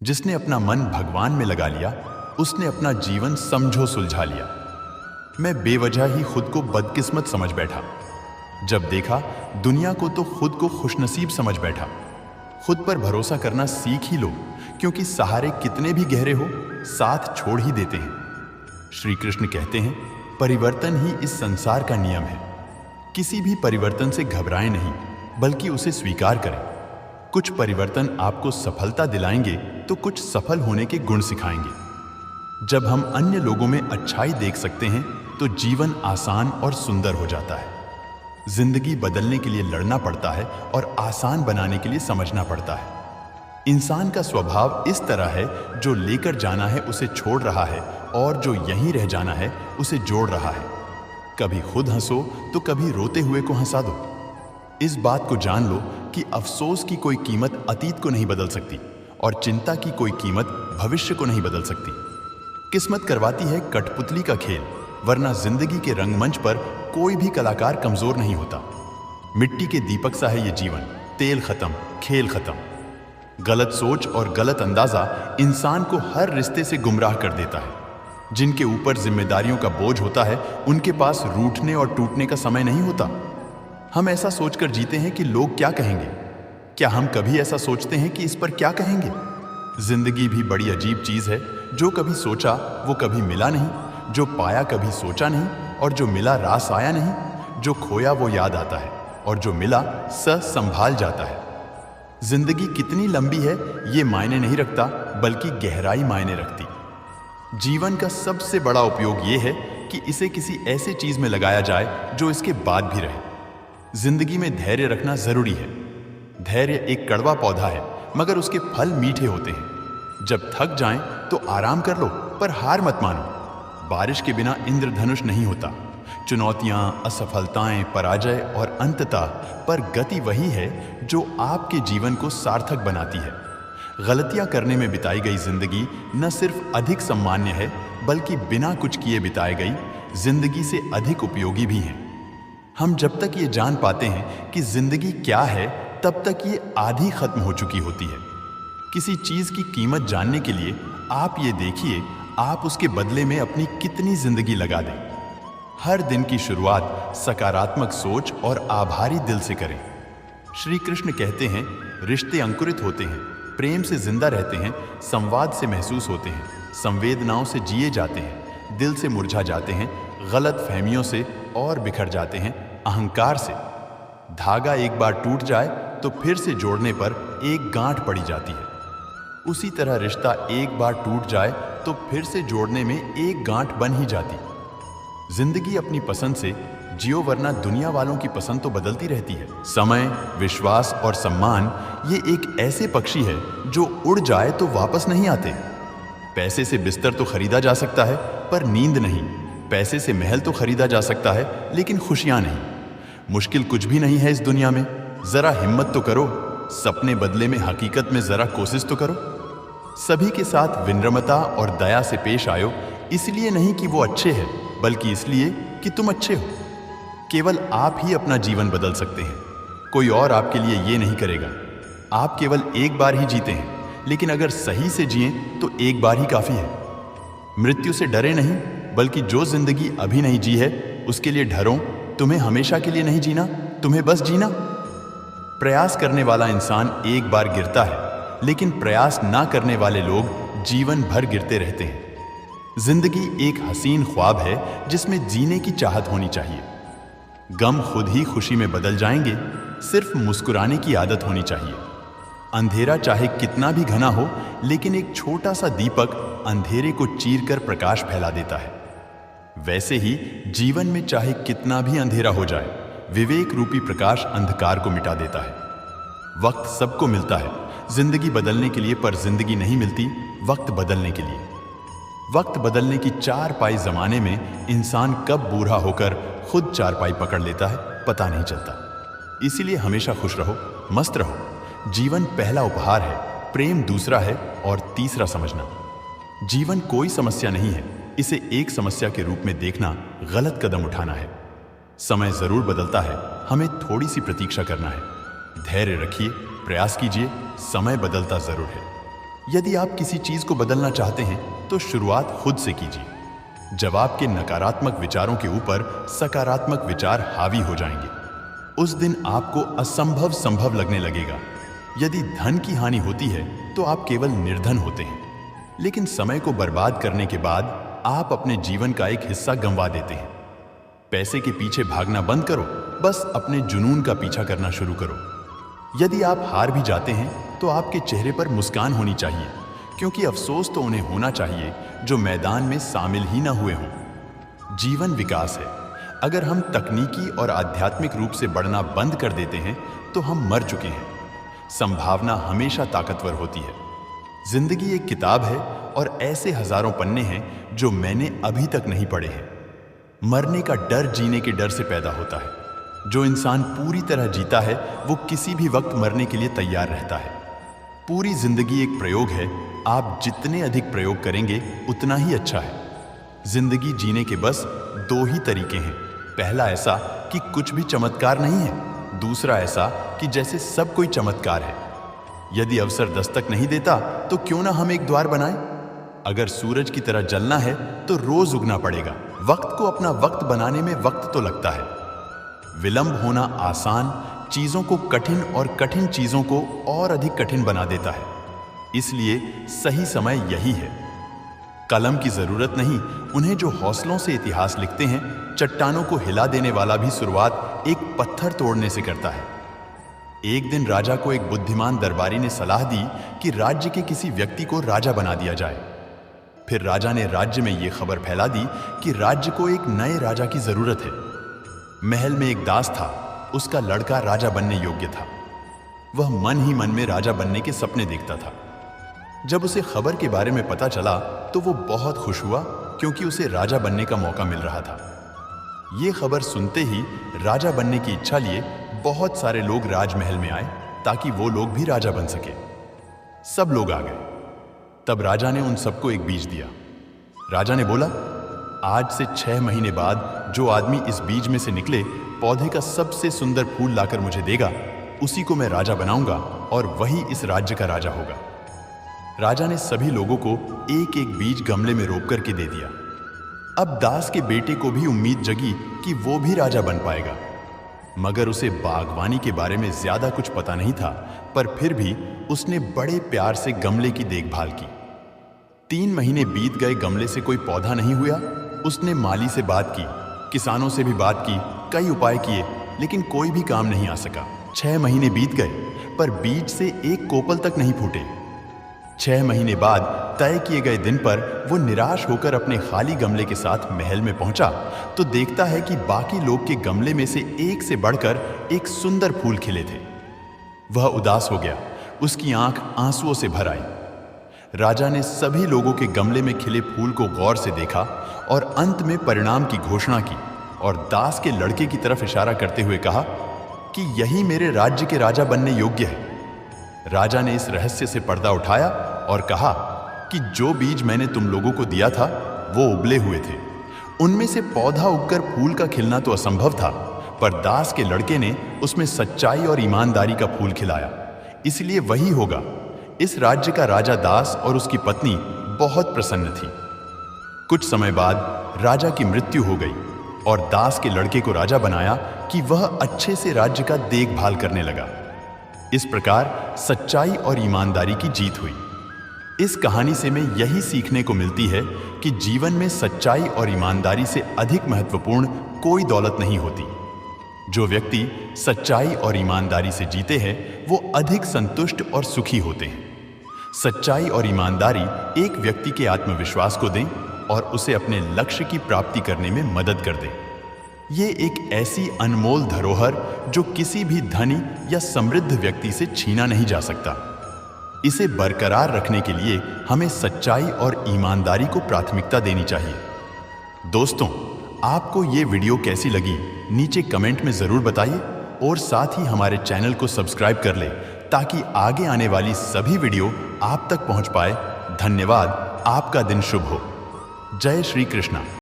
जिसने अपना मन भगवान में लगा लिया, उसने अपना जीवन समझो सुलझा लिया। मैं बेवजह ही खुद को बदकिस्मत समझ बैठा। जब देखा दुनिया को तो खुद को खुशनसीब समझ बैठा। खुद पर भरोसा करना सीख ही लो, क्योंकि सहारे कितने भी गहरे हो, साथ छोड़ ही देते हैं। श्री कृष्ण कहते हैं, परिवर्तन ही इस संसार का नियम है। किसी भी परिवर्तन से घबराएं नहीं, बल्कि उसे स्वीकार करें। कुछ परिवर्तन आपको सफलता दिलाएंगे तो कुछ सफल होने के गुण सिखाएंगे। जब हम अन्य लोगों में अच्छाई देख सकते हैं तो जीवन आसान और सुंदर हो जाता है। जिंदगी बदलने के लिए लड़ना पड़ता है और आसान बनाने के लिए समझना पड़ता है। इंसान का स्वभाव इस तरह है, जो लेकर जाना है उसे छोड़ रहा है और जो यहीं रह जाना है उसे जोड़ रहा है। कभी खुद हंसो तो कभी रोते हुए को हंसा दो। इस बात को जान लो कि अफसोस की कोई कीमत अतीत को नहीं बदल सकती और चिंता की कोई कीमत भविष्य को नहीं बदल सकती। किस्मत करवाती है कठपुतली का खेल, वरना जिंदगी के रंगमंच पर कोई भी कलाकार कमजोर नहीं होता। मिट्टी के दीपक सा है ये जीवन, तेल खत्म, खेल खत्म। गलत सोच और गलत अंदाजा इंसान को हर रिश्ते से गुमराह कर देता है। जिनके ऊपर जिम्मेदारियों का बोझ होता है, उनके पास रूठने और टूटने का समय नहीं होता। हम ऐसा सोचकर जीते हैं कि लोग क्या कहेंगे। क्या हम कभी ऐसा सोचते हैं कि इस पर क्या कहेंगे? जिंदगी भी बड़ी अजीब चीज है। जो कभी सोचा वो कभी मिला नहीं, जो पाया कभी सोचा नहीं, और जो मिला रास आया नहीं। जो खोया वो याद आता है और जो मिला संभाल जाता है। जिंदगी कितनी लंबी है ये मायने नहीं रखता, बल्कि गहराई मायने रखती। जीवन का सबसे बड़ा उपयोग ये है कि इसे किसी ऐसे चीज में लगाया जाए जो इसके बाद भी रहे। जिंदगी में धैर्य रखना जरूरी है। धैर्य एक कड़वा पौधा है, मगर उसके फल मीठे होते हैं। जब थक जाएं तो आराम कर लो, पर हार मत मानो। बारिश के बिना इंद्रधनुष नहीं होता। चुनौतियां, असफलताएं, पराजय और अंततः पर गति वही है जो आपके जीवन को सार्थक बनाती है। गलतियां करने में बिताई गई जिंदगी न सिर्फ अधिक सम्मान्य है, बल्कि बिना कुछ किए बिताई गई जिंदगी से अधिक उपयोगी भी है। हम जब तक ये जान पाते हैं कि जिंदगी क्या है, तब तक ये आधी खत्म हो चुकी होती है। किसी चीज की कीमत जानने के लिए आप ये देखिए, आप उसके बदले में अपनी कितनी जिंदगी लगा दें। हर दिन की शुरुआत सकारात्मक सोच और आभारी दिल से करें। श्री कृष्ण कहते हैं, रिश्ते अंकुरित होते हैं, प्रेम से जिंदा रहते हैं, संवाद से महसूस होते हैं, संवेदनाओं से जिए जाते हैं, दिल से मुरझा जाते हैं, गलत फहमियों से और बिखर जाते हैं, अहंकार से। धागा एक बार टूट जाए तो फिर से जोड़ने पर एक गांठ पड़ी जाती है। उसी तरह रिश्ता एक बार टूट जाए तो फिर से जोड़ने में एक गांठ बन ही जाती। जिंदगी अपनी पसंद से जियो, वरना दुनिया वालों की पसंद तो बदलती रहती है। समय, विश्वास और सम्मान ये एक ऐसे पक्षी है जो उड़ जाए तो वापस नहीं आते। पैसे से बिस्तर तो खरीदा जा सकता है, पर नींद नहीं। पैसे से महल तो खरीदा जा सकता है, लेकिन खुशियां नहीं। मुश्किल कुछ भी नहीं है इस दुनिया में। जरा हिम्मत तो करो, सपने बदले में हकीकत में जरा कोशिश तो करो। सभी के साथ विनम्रता और दया से पेश आयो, इसलिए नहीं कि वो अच्छे हैं, बल्कि इसलिए कि तुम अच्छे हो। केवल आप ही अपना जीवन बदल सकते हैं, कोई और आपके लिए ये नहीं करेगा। आप केवल एक बार ही जीते हैं, लेकिन अगर सही से जिएं तो एक बार ही काफी है। मृत्यु से डरे नहीं, बल्कि जो जिंदगी अभी नहीं जी है उसके लिए डरो। तुम्हें हमेशा के लिए नहीं जीना, तुम्हें बस जीना। प्रयास करने वाला इंसान एक बार गिरता है, लेकिन प्रयास ना करने वाले लोग जीवन भर गिरते रहते हैं। जिंदगी एक हसीन ख्वाब है जिसमें जीने की चाहत होनी चाहिए। गम खुद ही खुशी में बदल जाएंगे, सिर्फ मुस्कुराने की आदत होनी चाहिए। अंधेरा चाहे कितना भी घना हो, लेकिन एक छोटा सा दीपक अंधेरे को चीरकर प्रकाश फैला देता है। वैसे ही जीवन में चाहे कितना भी अंधेरा हो जाए, विवेक रूपी प्रकाश अंधकार को मिटा देता है। वक्त सबको मिलता है जिंदगी बदलने के लिए, पर जिंदगी नहीं मिलती वक्त बदलने के लिए। वक्त बदलने की चारपाई जमाने में इंसान कब बूढ़ा होकर खुद चारपाई पकड़ लेता है, पता नहीं चलता। इसीलिए हमेशा खुश रहो, मस्त रहो। जीवन पहला उपहार है, प्रेम दूसरा है, और तीसरा समझना। जीवन कोई समस्या नहीं है, इसे एक समस्या के रूप में देखना गलत कदम उठाना है। समय जरूर बदलता है, हमें थोड़ी सी प्रतीक्षा करना है। धैर्य रखिए, प्रयास कीजिए, समय बदलता जरूर है। यदि आप किसी चीज को बदलना चाहते हैं तो शुरुआत खुद से कीजिए। जब आपके नकारात्मक विचारों के ऊपर सकारात्मक विचार हावी हो जाएंगे, उस दिन आपको असंभव संभव लगने लगेगा। यदि धन की हानि होती है तो आप केवल निर्धन होते हैं, लेकिन समय को बर्बाद करने के बाद आप अपने जीवन का एक हिस्सा गंवा देते हैं। पैसे के पीछे भागना बंद करो, बस अपने जुनून का पीछा करना शुरू करो। यदि आप हार भी जाते हैं तो आपके चेहरे पर मुस्कान होनी चाहिए, क्योंकि अफसोस तो उन्हें होना चाहिए जो मैदान में शामिल ही ना हुए हों। जीवन विकास है। अगर हम तकनीकी और आध्यात्मिक रूप से बढ़ना बंद कर देते हैं तो हम मर चुके हैं। संभावना हमेशा ताकतवर होती है। जिंदगी एक किताब है और ऐसे हजारों पन्ने हैं जो मैंने अभी तक नहीं पढ़े हैं। मरने का डर जीने के डर से पैदा होता है। जो इंसान पूरी तरह जीता है वो किसी भी वक्त मरने के लिए तैयार रहता है। पूरी जिंदगी एक प्रयोग है। आप जितने अधिक प्रयोग करेंगे उतना ही अच्छा है। जिंदगी जीने के बस दो ही तरीके हैं। पहला ऐसा कि कुछ भी चमत्कार नहीं है, दूसरा ऐसा कि जैसे सब कोई चमत्कार है। यदि अवसर दस्तक नहीं देता तो क्यों ना हम एक द्वार बनाएं? अगर सूरज की तरह जलना है तो रोज उगना पड़ेगा। वक्त को अपना वक्त बनाने में वक्त तो लगता है। विलंब होना आसान चीजों को कठिन और कठिन चीजों को और अधिक कठिन बना देता है। इसलिए सही समय यही है। कलम की जरूरत नहीं, उन्हें जो हौसलों से इतिहास लिखते हैं, चट्टानों को हिला देने वाला भी शुरुआत एक पत्थर तोड़ने से करता है। एक दिन राजा को एक बुद्धिमान दरबारी ने सलाह दी कि राज्य के किसी व्यक्ति को राजा बना दिया जाए। फिर राजा ने राज्य में यह खबर फैला दी कि राज्य को एक नए राजा की जरूरत है। महल में एक दास था, उसका लड़का राजा बनने योग्य था। वह मन ही मन में राजा बनने के सपने देखता था। जब उसे खबर के बारे में पता चला तो वो बहुत खुश हुआ, क्योंकि उसे राजा बनने का मौका मिल रहा था। ये खबर सुनते ही राजा बनने की इच्छा लिए बहुत सारे लोग राजमहल में आए ताकि वो लोग भी राजा बन सके। सब लोग आ गए। तब राजा ने उन सबको एक बीज दिया। राजा ने बोला, आज से 6 महीने बाद जो आदमी इस बीज में से निकले पौधे का सबसे सुंदर फूल लाकर मुझे देगा, उसी को मैं राजा बनाऊंगा और वही इस राज्य का राजा होगा। राजा ने सभी लोगों को एक एक बीज गमले में रोप करके दे दिया। अब दास के बेटे को भी उम्मीद जगी कि वो भी राजा बन पाएगा, मगर उसे बागवानी के बारे में ज्यादा कुछ पता नहीं था। पर फिर भी उसने बड़े प्यार से गमले की देखभाल की। 3 महीने बीत गए, गमले से कोई पौधा नहीं हुआ। उसने माली से बात की, किसानों से भी बात की, कई उपाय किए, लेकिन कोई भी काम नहीं आ सका। 6 महीने बीत गए पर बीज से एक कोपल तक नहीं फूटे। 6 महीने बाद तय किए गए दिन पर वो निराश होकर अपने खाली गमले के साथ महल में पहुंचा तो देखता है कि बाकी लोग के गमले में से एक से बढ़कर एक सुंदर फूल खिले थे। वह उदास हो गया, उसकी आंख आंसुओं से भर आई। राजा ने सभी लोगों के गमले में खिले फूल को गौर से देखा और अंत में परिणाम की घोषणा की और दास के लड़के की तरफ इशारा करते हुए कहा कि यही मेरे राज्य के राजा बनने योग्य है। राजा ने इस रहस्य से पर्दा उठाया और कहा कि जो बीज मैंने तुम लोगों को दिया था वो उबले हुए थे। उनमें से पौधा उगकर फूल का खिलना तो असंभव था, पर दास के लड़के ने उसमें सच्चाई और ईमानदारी का फूल खिलाया, इसलिए वही होगा। इस राज्य का राजा दास और उसकी पत्नी बहुत प्रसन्न थी। कुछ समय बाद राजा की मृत्यु हो गई और दास के लड़के को राजा बनाया कि वह अच्छे से राज्य का देखभाल करने लगा। इस प्रकार सच्चाई और ईमानदारी की जीत हुई। इस कहानी से हमें यही सीखने को मिलती है कि जीवन में सच्चाई और ईमानदारी से अधिक महत्वपूर्ण कोई दौलत नहीं होती। जो व्यक्ति सच्चाई और ईमानदारी से जीते हैं वो अधिक संतुष्ट और सुखी होते हैं। सच्चाई और ईमानदारी एक व्यक्ति के आत्मविश्वास को दें और उसे अपने लक्ष्य की प्राप्ति करने में मदद कर दें। ये एक ऐसी अनमोल धरोहर जो किसी भी धनी या समृद्ध व्यक्ति से छीना नहीं जा सकता। इसे बरकरार रखने के लिए हमें सच्चाई और ईमानदारी को प्राथमिकता देनी चाहिए। दोस्तों, आपको ये वीडियो कैसी लगी नीचे कमेंट में जरूर बताइए और साथ ही हमारे चैनल को सब्सक्राइब कर लें ताकि आगे आने वाली सभी वीडियो आप तक पहुंच पाए। धन्यवाद। आपका दिन शुभ हो। जय श्री कृष्णा।